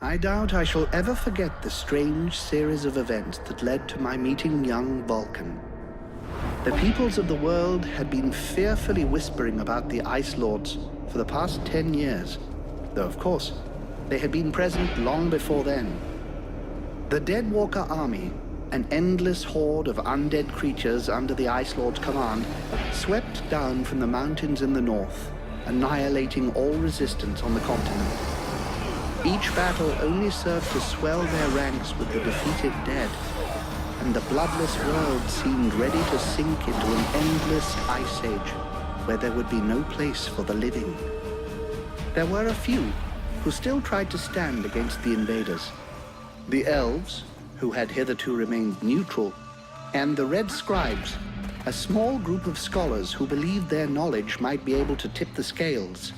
I doubt I shall ever forget the strange series of events that led to my meeting young Vulcan. The peoples of the world had been fearfully whispering about the Ice Lords for the past 10 years, though of course, they had been present long before then. The Deadwalker army, an endless horde of undead creatures under the Ice Lord's command, swept down from the mountains in the north, annihilating all resistance on the continent. Each battle only served to swell their ranks with the defeated dead, and the bloodless world seemed ready to sink into an endless ice age where there would be no place for the living. There were a few who still tried to stand against the invaders. The elves, who had hitherto remained neutral, and the Red Scribes, a small group of scholars who believed their knowledge might be able to tip the scales.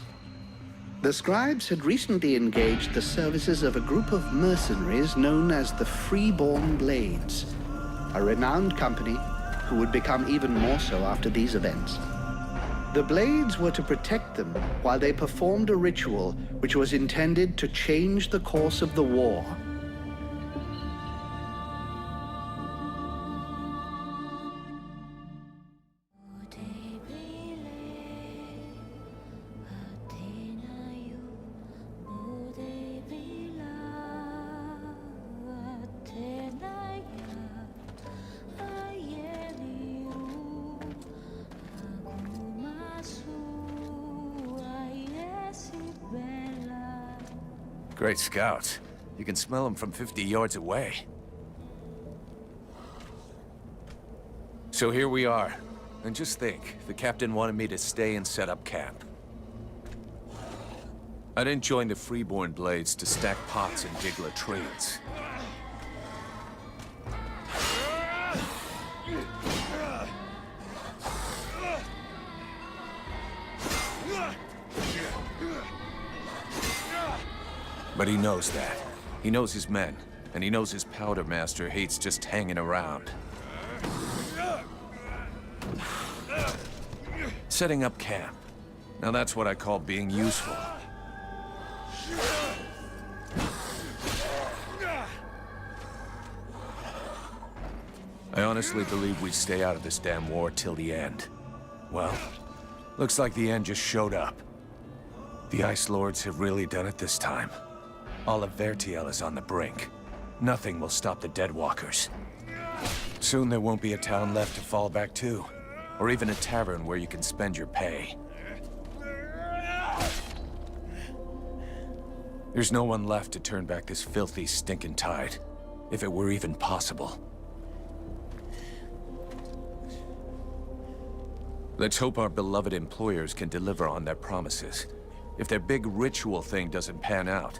The Scribes had recently engaged the services of a group of mercenaries known as the Freeborn Blades, a renowned company who would become even more so after these events. The Blades were to protect them while they performed a ritual which was intended to change the course of the war. Great scouts. You can smell them from 50 yards away. So here we are. And just think, the captain wanted me to stay and set up camp. I didn't join the Freeborn Blades to stack pots and dig latrines. But he knows that. He knows his men, and he knows his powder master hates just hanging around. Setting up camp. Now that's what I call being useful. I honestly believe we stay out of this damn war till the end. Well, looks like the end just showed up. The Ice Lords have really done it this time. All of Vertiel is on the brink. Nothing will stop the Deadwalkers. Soon there won't be a town left to fall back to, or even a tavern where you can spend your pay. There's no one left to turn back this filthy, stinking tide, if it were even possible. Let's hope our beloved employers can deliver on their promises. If their big ritual thing doesn't pan out,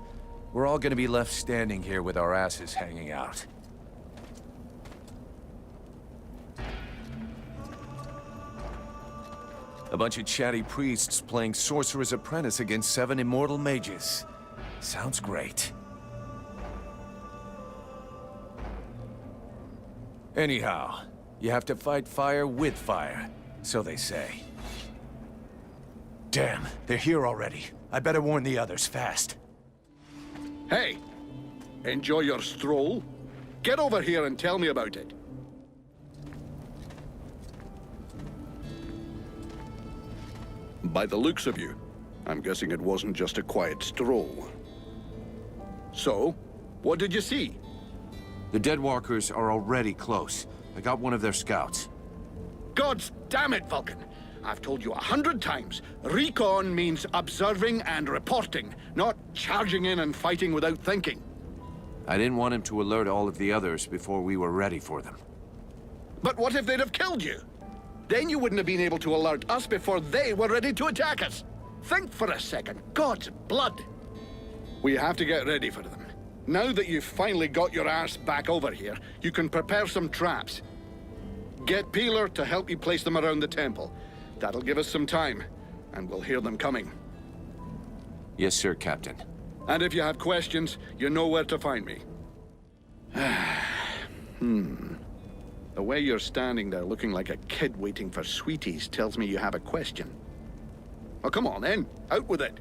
we're all gonna be left standing here with our asses hanging out. A bunch of chatty priests playing Sorcerer's Apprentice against 7 immortal mages. Sounds great. Anyhow, you have to fight fire with fire, so they say. Damn, they're here already. I better warn the others fast. Hey! Enjoy your stroll? Get over here and tell me about it. By the looks of you, I'm guessing it wasn't just a quiet stroll. So, what did you see? The Deadwalkers are already close. I got one of their scouts. Gods damn it, Vulcan! I've told you 100 times, recon means observing and reporting, not charging in and fighting without thinking. I didn't want him to alert all of the others before we were ready for them. But what if they'd have killed you? Then you wouldn't have been able to alert us before they were ready to attack us. Think for a second. God's blood. We have to get ready for them. Now that you've finally got your arse back over here, you can prepare some traps. Get Peeler to help you place them around the temple. That'll give us some time, and we'll hear them coming. Yes, sir, Captain. And if you have questions, you know where to find me. The way you're standing there looking like a kid waiting for sweeties tells me you have a question. Well, come on then. Out with it.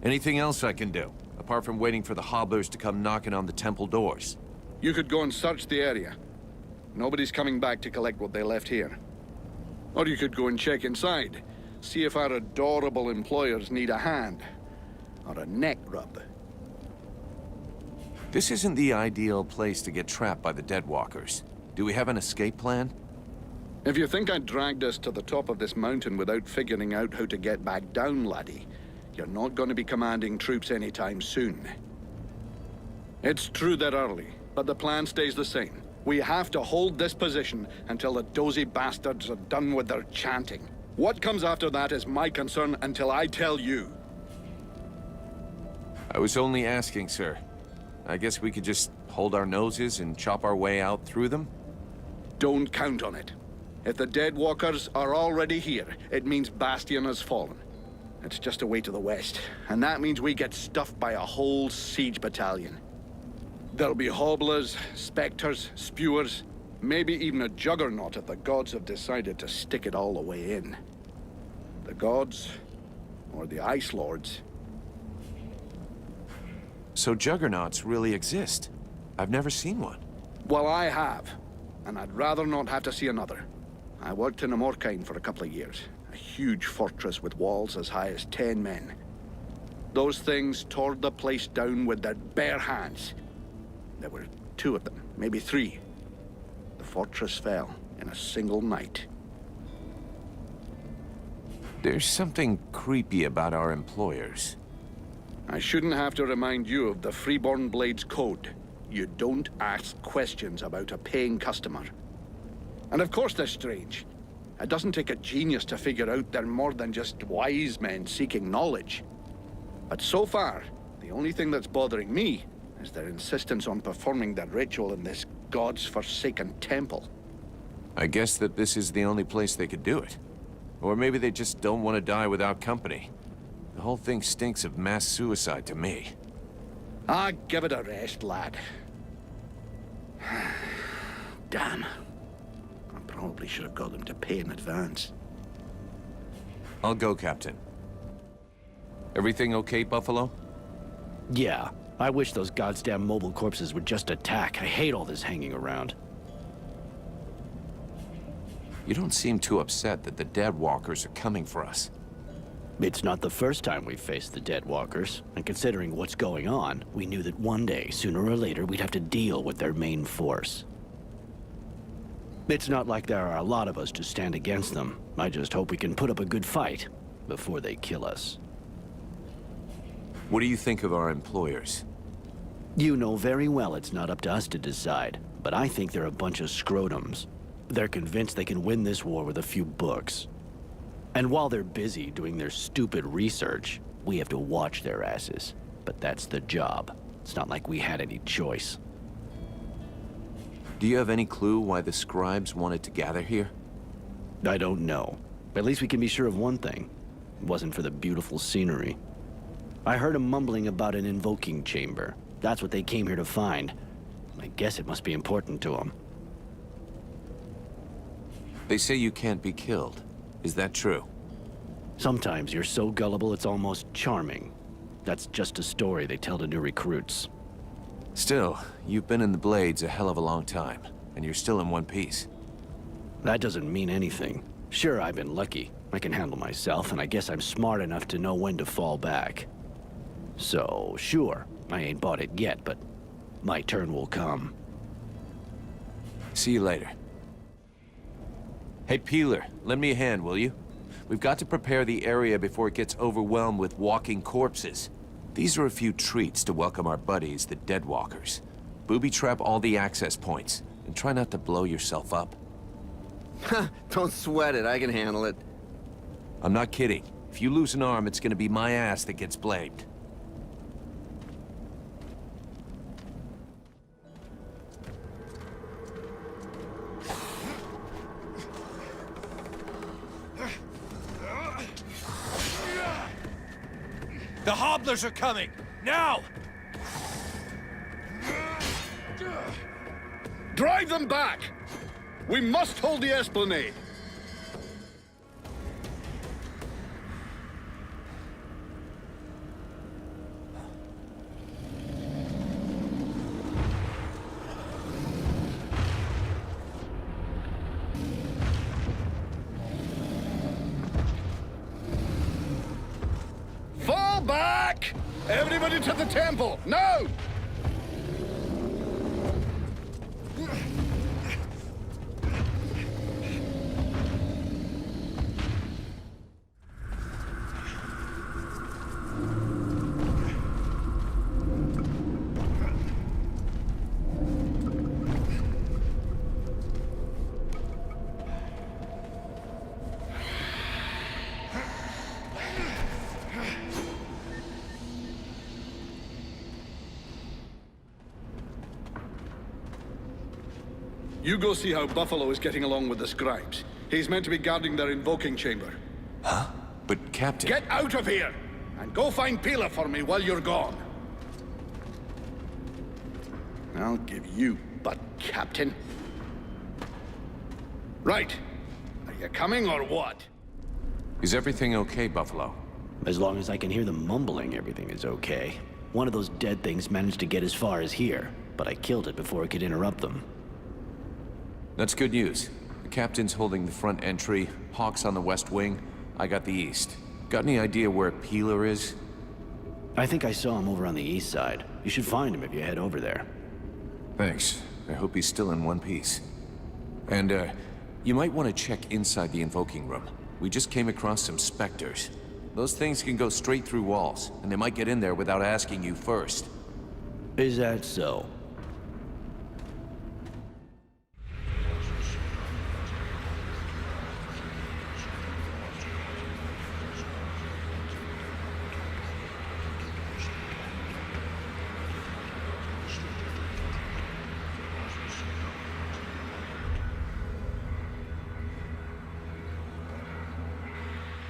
Anything else I can do, apart from waiting for the hobblers to come knocking on the temple doors? You could go and search the area. Nobody's coming back to collect what they left here. Or you could go and check inside. See if our adorable employers need a hand. Or a neck rub. This isn't the ideal place to get trapped by the Deadwalkers. Do we have an escape plan? If you think I dragged us to the top of this mountain without figuring out how to get back down, laddie, you're not going to be commanding troops anytime soon. It's true they're early, but the plan stays the same. We have to hold this position until the dozy bastards are done with their chanting. What comes after that is my concern until I tell you. I was only asking, sir. I guess we could just hold our noses and chop our way out through them? Don't count on it. If the Deadwalkers are already here, it means Bastion has fallen. It's just away to the west, and that means we get stuffed by a whole siege battalion. There'll be hobblers, specters, spewers, maybe even a juggernaut if the gods have decided to stick it all the way in. The gods, or the Ice Lords. So juggernauts really exist? I've never seen one. Well, I have, and I'd rather not have to see another. I worked in Amorkine for a couple of years. A huge fortress with walls as high as 10 men. Those things tore the place down with their bare hands. There were 2 of them, maybe 3. The fortress fell in a single night. There's something creepy about our employers. I shouldn't have to remind you of the Freeborn Blades Code. You don't ask questions about a paying customer. And of course they're strange. It doesn't take a genius to figure out they're more than just wise men seeking knowledge. But so far, the only thing that's bothering me is their insistence on performing their ritual in this god's forsaken temple. I guess that this is the only place they could do it. Or maybe they just don't want to die without company. The whole thing stinks of mass suicide to me. Ah, give it a rest, lad. Damn. I probably should have got them to pay in advance. I'll go, Captain. Everything okay, Buffalo? Yeah. I wish those goddamn mobile corpses would just attack. I hate all this hanging around. You don't seem too upset that the Deadwalkers are coming for us. It's not the first time we've faced the Deadwalkers, and considering what's going on, we knew that one day, sooner or later, we'd have to deal with their main force. It's not like there are a lot of us to stand against them. I just hope we can put up a good fight before they kill us. What do you think of our employers? You know very well it's not up to us to decide, but I think they're a bunch of scrotums. They're convinced they can win this war with a few books. And while they're busy doing their stupid research, we have to watch their asses. But that's the job. It's not like we had any choice. Do you have any clue why the scribes wanted to gather here? I don't know. At least we can be sure of one thing. It wasn't for the beautiful scenery. I heard them mumbling about an invoking chamber. That's what they came here to find. I guess it must be important to them. They say you can't be killed. Is that true? Sometimes you're so gullible it's almost charming. That's just a story they tell to new recruits. Still, you've been in the Blades a hell of a long time, and you're still in one piece. That doesn't mean anything. Sure, I've been lucky. I can handle myself, and I guess I'm smart enough to know when to fall back. So, sure, I ain't bought it yet, but my turn will come. See you later. Hey, Peeler, lend me a hand, will you? We've got to prepare the area before it gets overwhelmed with walking corpses. These are a few treats to welcome our buddies, the Deadwalkers. Booby-trap all the access points, and try not to blow yourself up. Don't sweat it, I can handle it. I'm not kidding. If you lose an arm, it's gonna be my ass that gets blamed. The hobblers are coming! Now! Drive them back! We must hold the Esplanade! Everybody to the temple, now! You go see how Buffalo is getting along with the scribes. He's meant to be guarding their invoking chamber. But Captain... Get out of here! And go find Pila for me while you're gone. I'll give you butt, Captain. Right. Are you coming or what? Is everything okay, Buffalo? As long as I can hear them mumbling, everything is okay. One of those dead things managed to get as far as here, but I killed it before it could interrupt them. That's good news. The captain's holding the front entry, Hawk's on the west wing, I got the east. Got any idea where Peeler is? I think I saw him over on the east side. You should find him if you head over there. Thanks. I hope he's still in one piece. And, you might want to check inside the invoking room. We just came across some specters. Those things can go straight through walls, and they might get in there without asking you first. Is that so?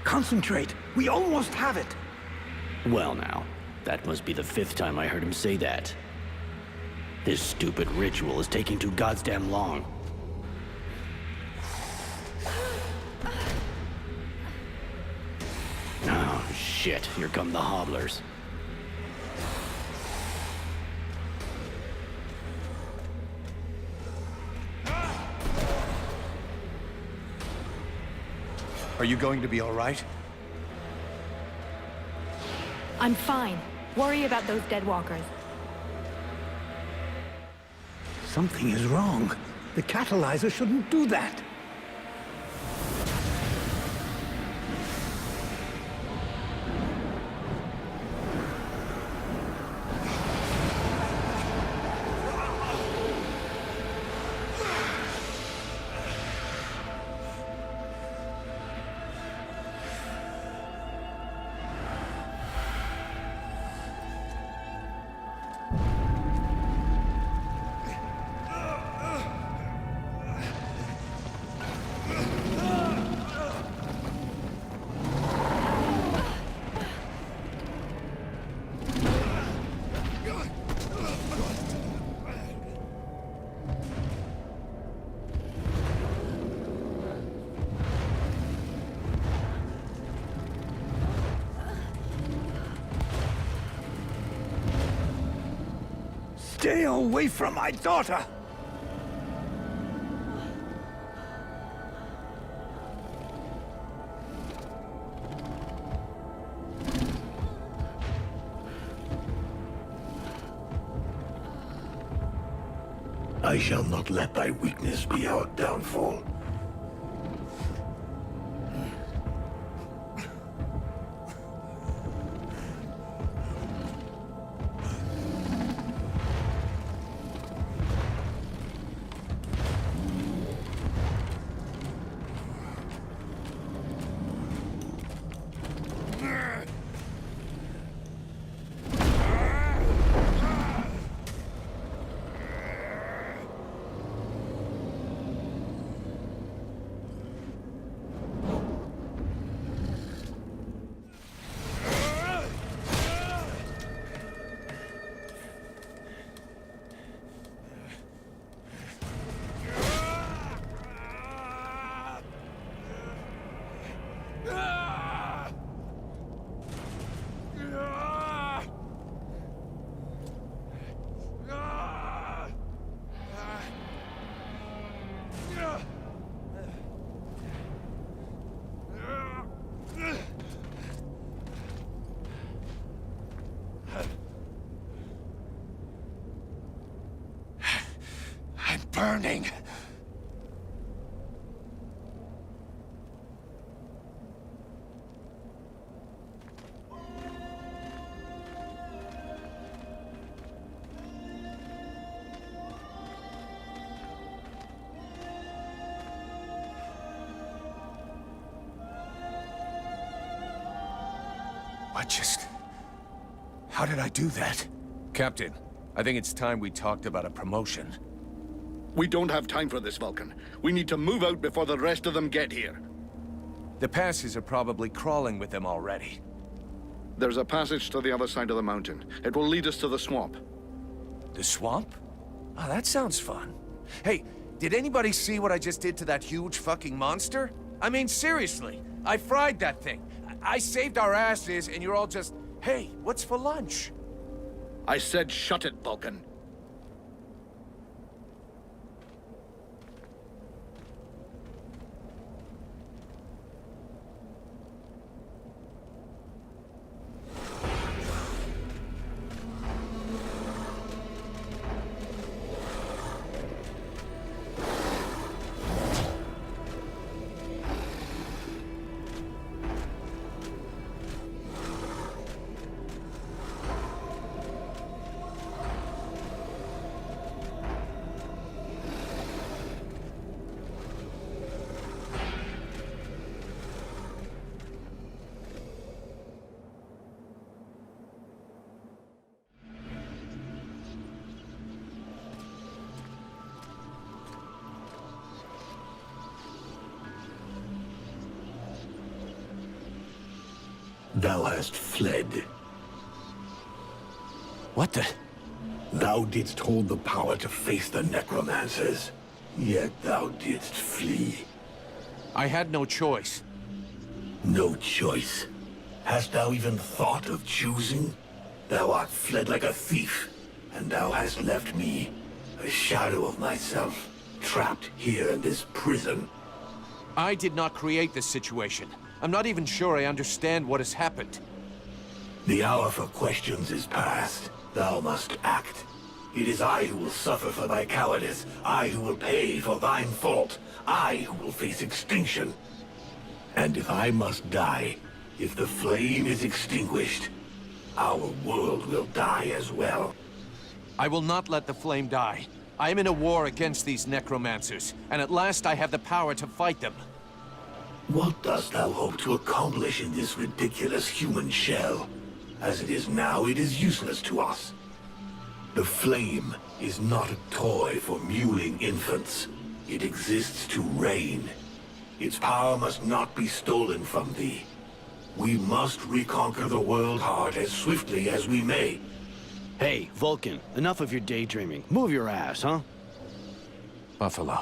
Concentrate. We almost have it. Well now, that must be the 5th time I heard him say that. This stupid ritual is taking too goddamn long. Oh, shit. Here come the hobblers. Are you going to be all right? I'm fine. Worry about those deadwalkers. Something is wrong. The catalyzer shouldn't do that. Stay away from my daughter! I shall not let thy weakness be our downfall. burning. How did I do that? Captain, I think it's time we talked about a promotion. We don't have time for this, Vulcan. We need to move out before the rest of them get here. The passes are probably crawling with them already. There's a passage to the other side of the mountain. It will lead us to the swamp. The swamp? Oh, that sounds fun. Hey, did anybody see what I just did to that huge fucking monster? I mean, seriously, I fried that thing. I saved our asses, and you're all just, hey, what's for lunch? I said shut it, Vulcan. Thou hast fled. What the? Thou didst hold the power to face the necromancers, yet thou didst flee. I had no choice. No choice. Hast thou even thought of choosing? Thou art fled like a thief, and thou hast left me, a shadow of myself, trapped here in this prison. I did not create this situation. I'm not even sure I understand what has happened. The hour for questions is past. Thou must act. It is I who will suffer for thy cowardice. I who will pay for thine fault. I who will face extinction. And if I must die, if the flame is extinguished, our world will die as well. I will not let the flame die. I am in a war against these necromancers, and at last I have the power to fight them. What dost thou hope to accomplish in this ridiculous human shell? As it is now, it is useless to us. The flame is not a toy for mewling infants. It exists to reign. Its power must not be stolen from thee. We must reconquer the world heart as swiftly as we may. Hey, Vulcan, enough of your daydreaming. Move your ass, huh? Buffalo.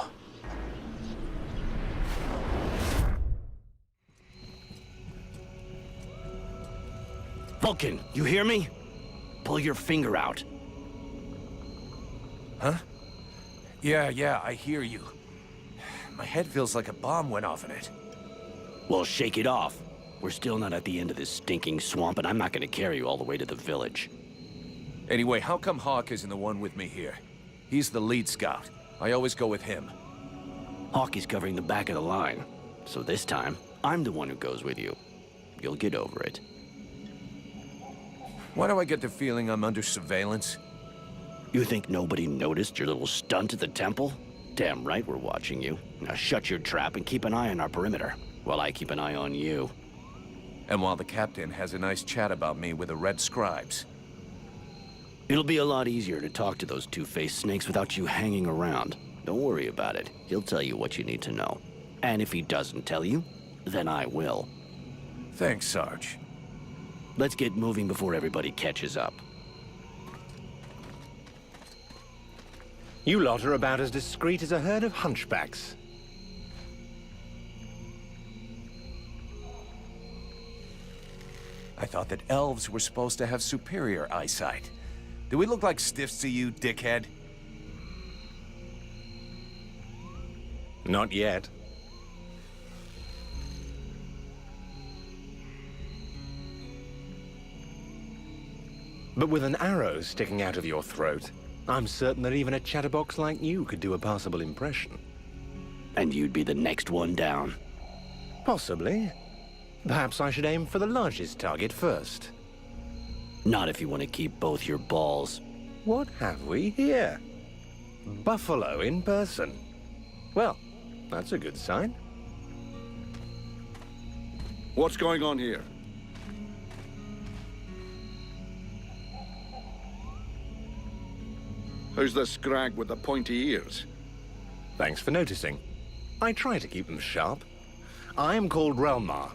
Vulcan, you hear me? Pull your finger out. Huh? Yeah, I hear you. My head feels like a bomb went off in it. Well, shake it off. We're still not at the end of this stinking swamp, and I'm not gonna carry you all the way to the village. Anyway, how come Hawk isn't the one with me here? He's the lead scout. I always go with him. Hawk is covering the back of the line, so this time, I'm the one who goes with you. You'll get over it. Why do I get the feeling I'm under surveillance? You think nobody noticed your little stunt at the temple? Damn right we're watching you. Now shut your trap and keep an eye on our perimeter, while I keep an eye on you. And while the captain has a nice chat about me with the Red Scribes. It'll be a lot easier to talk to those two-faced snakes without you hanging around. Don't worry about it. He'll tell you what you need to know. And if he doesn't tell you, then I will. Thanks, Sarge. Let's get moving before everybody catches up. You lot are about as discreet as a herd of hunchbacks. I thought that elves were supposed to have superior eyesight. Do we look like stiffs to you, dickhead? Not yet. But with an arrow sticking out of your throat, I'm certain that even a chatterbox like you could do a passable impression. And you'd be the next one down. Possibly. Perhaps I should aim for the largest target first. Not if you want to keep both your balls. What have we here? Buffalo in person. Well, that's a good sign. What's going on here? Who's the scrag with the pointy ears? Thanks for noticing. I try to keep them sharp. I am called Relmar.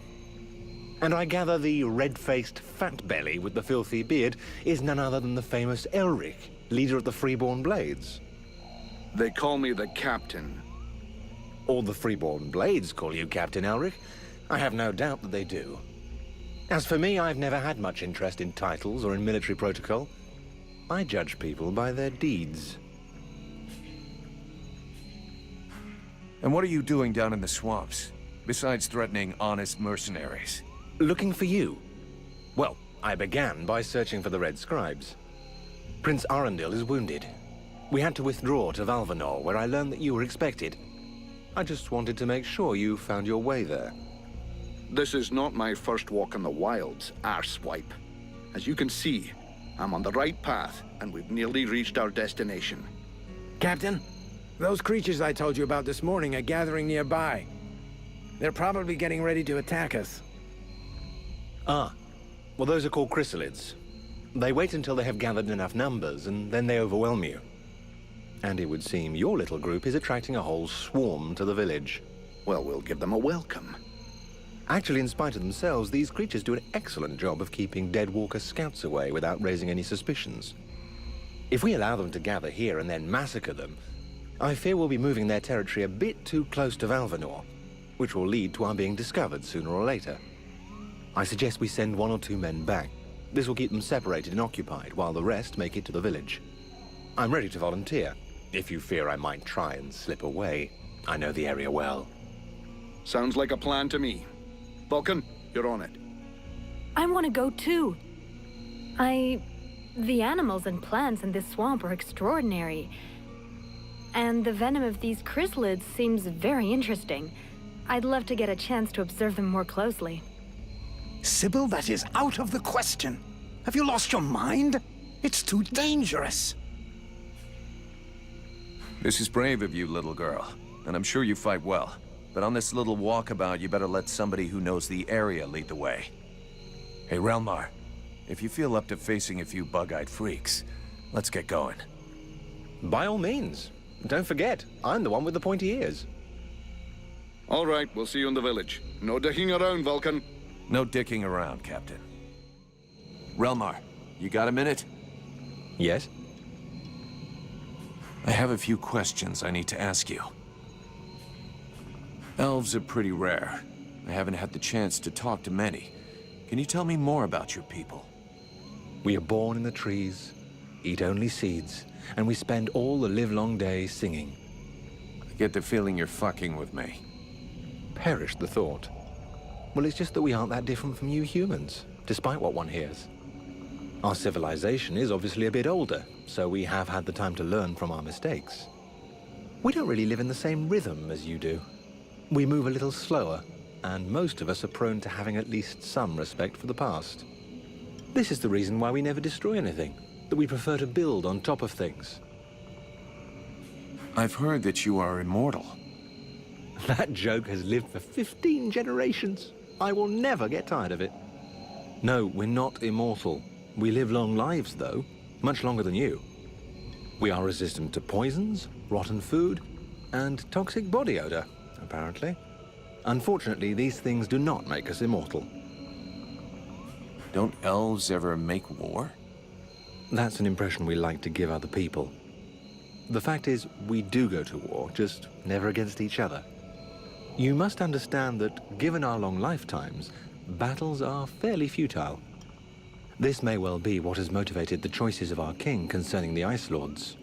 And I gather the red-faced fat belly with the filthy beard is none other than the famous Elric, leader of the Freeborn Blades. They call me the Captain. All the Freeborn Blades call you Captain Elric. I have no doubt that they do. As for me, I've never had much interest in titles or in military protocol. I judge people by their deeds. And what are you doing down in the swamps, besides threatening honest mercenaries? Looking for you. Well, I began by searching for the Red Scribes. Prince Arundel is wounded. We had to withdraw to Valvanor, where I learned that you were expected. I just wanted to make sure you found your way there. This is not my first walk in the wilds, arsewipe. As you can see, I'm on the right path, and we've nearly reached our destination. Captain, those creatures I told you about this morning are gathering nearby. They're probably getting ready to attack us. Ah, well, those are called chrysalids. They wait until they have gathered enough numbers, and then they overwhelm you. And it would seem your little group is attracting a whole swarm to the village. Well, we'll give them a welcome. Actually, in spite of themselves, these creatures do an excellent job of keeping Deadwalker scouts away without raising any suspicions. If we allow them to gather here and then massacre them, I fear we'll be moving their territory a bit too close to Valvanor, which will lead to our being discovered sooner or later. I suggest we send 1 or 2 men back. This will keep them separated and occupied, while the rest make it to the village. I'm ready to volunteer, if you fear I might try and slip away. I know the area well. Sounds like a plan to me. Vulcan, you're on it. I want to go too. The animals and plants in this swamp are extraordinary. And the venom of these chrysalids seems very interesting. I'd love to get a chance to observe them more closely. Sybil, that is out of the question. Have you lost your mind? It's too dangerous. This is brave of you, little girl, and I'm sure you fight well. But on this little walkabout, you better let somebody who knows the area lead the way. Hey, Relmar, if you feel up to facing a few bug-eyed freaks, let's get going. By all means. Don't forget, I'm the one with the pointy ears. All right, we'll see you in the village. No dicking around, Vulcan. No dicking around, Captain. Relmar, you got a minute? Yes? I have a few questions I need to ask you. Elves are pretty rare. I haven't had the chance to talk to many. Can you tell me more about your people? We are born in the trees, eat only seeds, and we spend all the livelong day singing. I get the feeling you're fucking with me. Perish the thought. Well, it's just that we aren't that different from you humans, despite what one hears. Our civilization is obviously a bit older, so we have had the time to learn from our mistakes. We don't really live in the same rhythm as you do. We move a little slower, and most of us are prone to having at least some respect for the past. This is the reason why we never destroy anything, that we prefer to build on top of things. I've heard that you are immortal. That joke has lived for 15 generations. I will never get tired of it. No, we're not immortal. We live long lives, though, much longer than you. We are resistant to poisons, rotten food, and toxic body odor, apparently. Unfortunately, these things do not make us immortal. Don't elves ever make war? That's an impression we like to give other people. The fact is, we do go to war, just never against each other. You must understand that, given our long lifetimes, battles are fairly futile. This may well be what has motivated the choices of our king concerning the Ice Lords.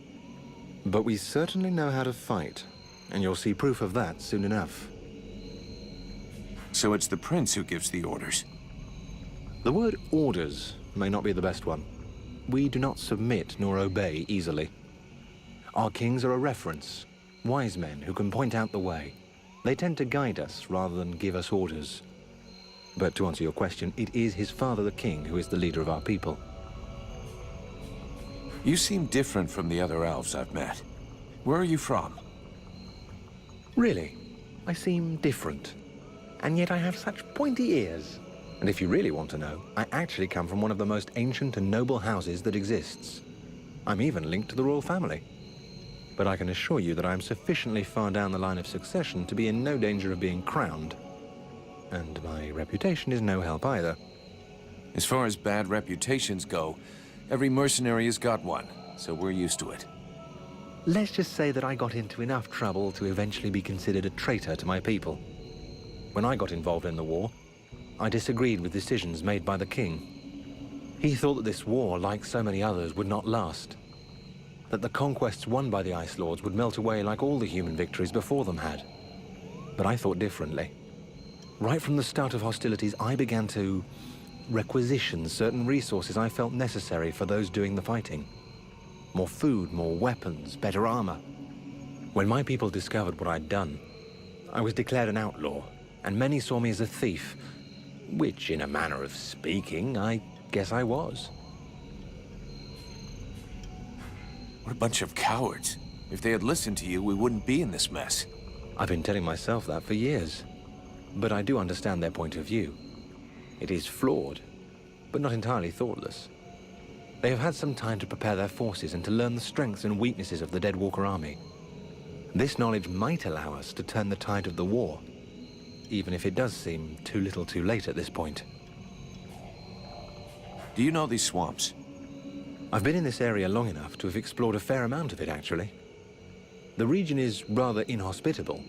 But we certainly know how to fight, and you'll see proof of that soon enough. So it's the prince who gives the orders? The word orders may not be the best one. We do not submit nor obey easily. Our kings are a reference, wise men who can point out the way. They tend to guide us rather than give us orders. But to answer your question, it is his father, the king, who is the leader of our people. You seem different from the other elves I've met. Where are you from? Really? I seem different. And yet I have such pointy ears. And if you really want to know, I actually come from one of the most ancient and noble houses that exists. I'm even linked to the royal family. But I can assure you that I am sufficiently far down the line of succession to be in no danger of being crowned. And my reputation is no help either. As far as bad reputations go, every mercenary has got one, so we're used to it. Let's just say that I got into enough trouble to eventually be considered a traitor to my people. When I got involved in the war, I disagreed with decisions made by the king. He thought that this war, like so many others, would not last. That the conquests won by the Ice Lords would melt away like all the human victories before them had. But I thought differently. Right from the start of hostilities, I began to requisition certain resources I felt necessary for those doing the fighting. More food, more weapons, better armor. When my people discovered what I'd done, I was declared an outlaw, and many saw me as a thief, which, in a manner of speaking, I guess I was. What a bunch of cowards. If they had listened to you, we wouldn't be in this mess. I've been telling myself that for years. But I do understand their point of view. It is flawed, but not entirely thoughtless. They have had some time to prepare their forces and to learn the strengths and weaknesses of the Deadwalker army. This knowledge might allow us to turn the tide of the war, even if it does seem too little too late at this point. Do you know these swamps? I've been in this area long enough to have explored a fair amount of it, actually. The region is rather inhospitable,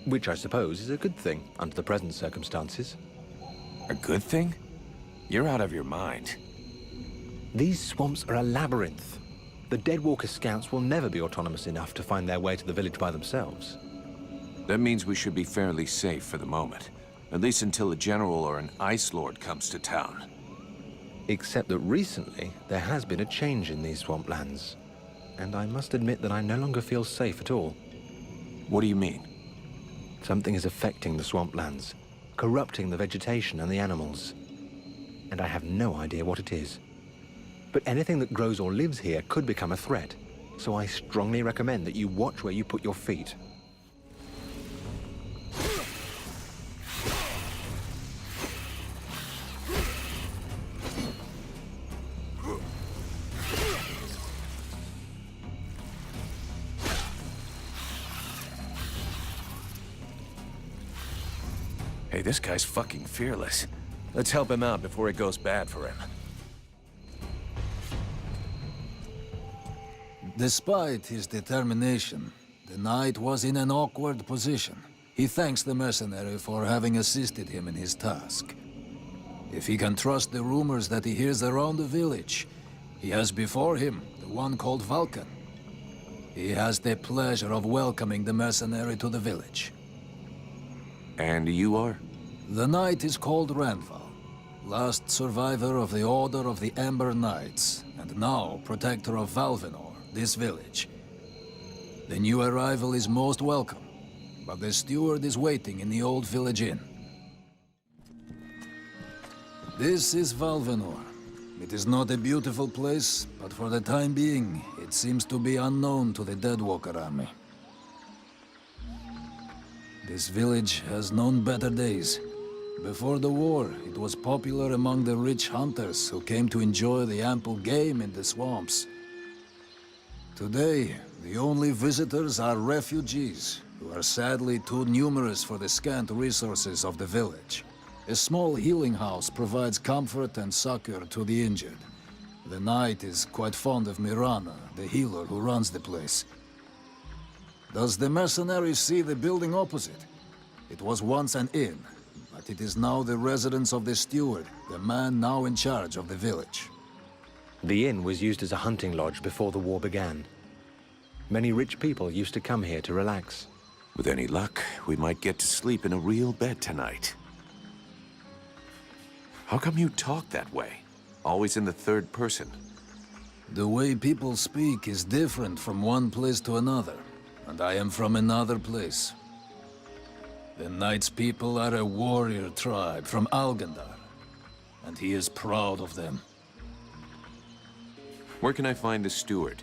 which I suppose is a good thing under the present circumstances. A good thing? You're out of your mind. These swamps are a labyrinth. The Deadwalker scouts will never be autonomous enough to find their way to the village by themselves. That means we should be fairly safe for the moment. At least until a general or an Ice Lord comes to town. Except that recently, there has been a change in these swamplands. And I must admit that I no longer feel safe at all. What do you mean? Something is affecting the swamplands, corrupting the vegetation and the animals. And I have no idea what it is. But anything that grows or lives here could become a threat. So I strongly recommend that you watch where you put your feet. Hey, this guy's fucking fearless. Let's help him out before it goes bad for him. Despite his determination, the knight was in an awkward position. He thanks the mercenary for having assisted him in his task. If he can trust the rumors that he hears around the village, he has before him the one called Vulcan. He has the pleasure of welcoming the mercenary to the village. And you are? The knight is called Randval, last survivor of the Order of the Ember Knights, and now protector of Valvenor, this village. The new arrival is most welcome, but the steward is waiting in the old village inn. This is Valvenor. It is not a beautiful place, but for the time being, it seems to be unknown to the Deadwalker army. This village has known better days. Before the war, it was popular among the rich hunters who came to enjoy the ample game in the swamps. Today, the only visitors are refugees, who are sadly too numerous for the scant resources of the village. A small healing house provides comfort and succor to the injured. The knight is quite fond of Mirana, the healer who runs the place. Does the mercenary see the building opposite? It was once an inn, but it is now the residence of the steward, the man now in charge of the village. The inn was used as a hunting lodge before the war began. Many rich people used to come here to relax. With any luck, we might get to sleep in a real bed tonight. How come you talk that way? Always in the third person. The way people speak is different from one place to another, and I am from another place. The Knight's people are a warrior tribe from Algandar, and he is proud of them. Where can I find the steward?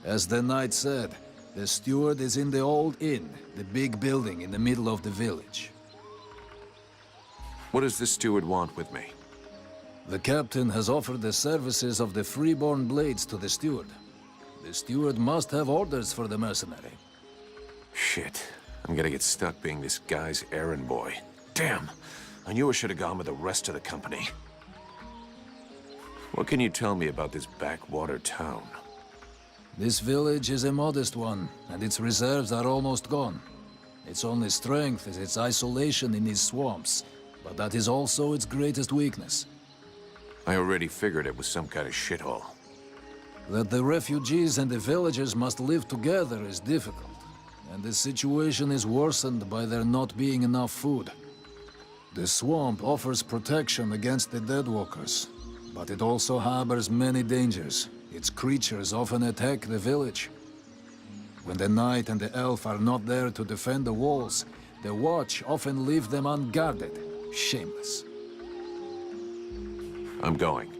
As the Knight said, the steward is in the old inn, the big building in the middle of the village. What does the steward want with me? The captain has offered the services of the freeborn blades to the steward. The steward must have orders for the mercenary. Shit. I'm gonna get stuck being this guy's errand boy. Damn! I knew I should have gone with the rest of the company. What can you tell me about this backwater town? This village is a modest one, and its reserves are almost gone. Its only strength is its isolation in these swamps, but that is also its greatest weakness. I already figured it was some kind of shithole. That the refugees and the villagers must live together is difficult, and the situation is worsened by there not being enough food. The swamp offers protection against the Deadwalkers, but it also harbors many dangers. Its creatures often attack the village. When the Knight and the Elf are not there to defend the walls, the Watch often leave them unguarded. Shameless. I'm going.